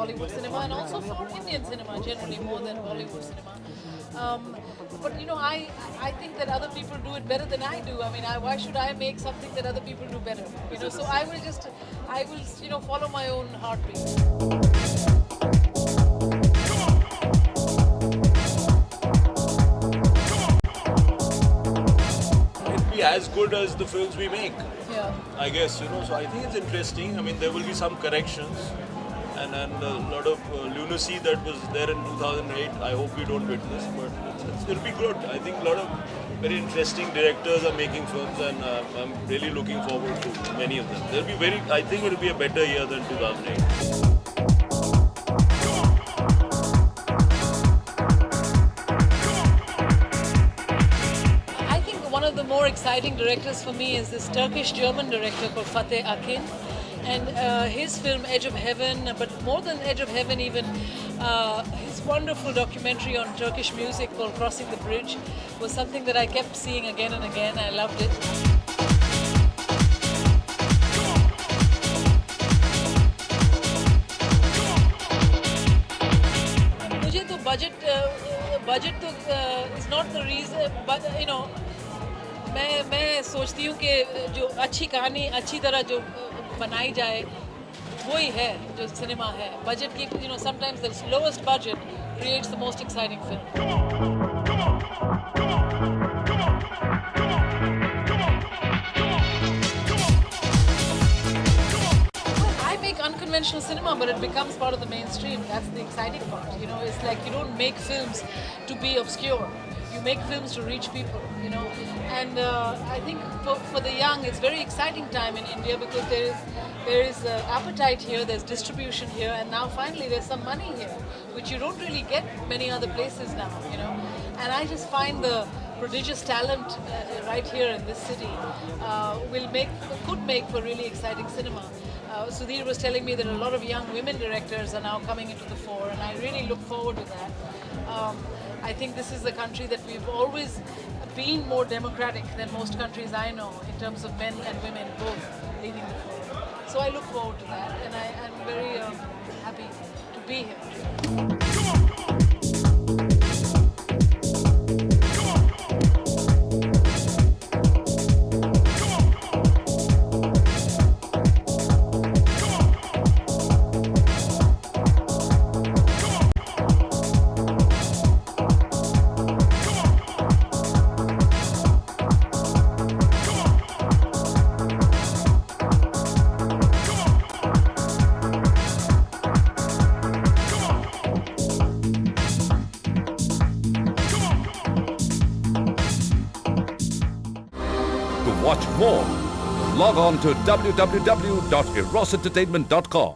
Bollywood cinema, and also for Indian cinema generally more than Bollywood cinema. But I think that other people do it better than I do. I mean, why should I make something that other people do better? So I will follow my own heartbeat. Be as good as the films we make, Yeah. I guess, So I think it's interesting. I mean, there will be some corrections and a lot of lunacy that was there in 2008. I hope we don't witness, but it'll be good. I think a lot of very interesting directors are making films, and I'm really looking forward to many of them. I think it'll be a better year than 2008. One of the more exciting directors for me is this Turkish-German director called Fateh Akin, and his film Edge of Heaven, but more than Edge of Heaven even, his wonderful documentary on Turkish music called Crossing the Bridge was something that I kept seeing again and again. I loved it. मुझे तो budget तो is not the reason, but मैं सोचती हूँ कि जो अच्छी कहानी अच्छी तरह जो बनाई जाए वही है जो सिनेमा है. बजट की sometimes the lowest budget creates the most exciting film. I make unconventional cinema, but it becomes part of the mainstream. That's the exciting part. It's like you don't make films to be obscure. You make films to reach people, And I think for the young, it's very exciting time in India because there is appetite here, there's distribution here, and now finally there's some money here, which you don't really get many other places now, And I just find the prodigious talent right here in this city could make for really exciting cinema. Sudhir was telling me that a lot of young women directors are now coming into the fore, and I really look forward to that. I think this is a country that we've always been more democratic than most countries I know in terms of men and women both leading the floor. So I look forward to that, and I'm very happy to be here. To watch more, log on to www.erosentertainment.com.